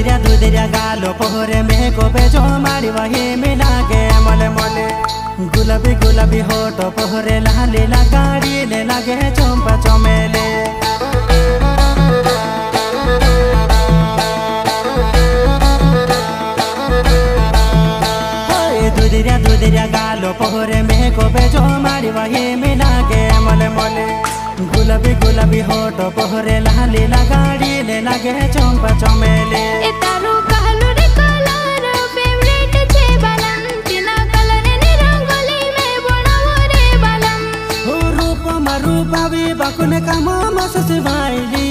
दुधिया गालो पोहरे में को बेजो मारी वही मिलागे मले मले गुलाबी गुलाबी होठो पोहरे लाली लगाड़ी ले लगे चंपा चमेले दुधिया गालो पोहरे में को बेजो मारी वही मिलागे मले मले गुलाबी गुलाबी होठो पोहरे लाली लगाड़ी ले लगे चंपा चमेले रूपा भी बकुने काम मस सिवाइली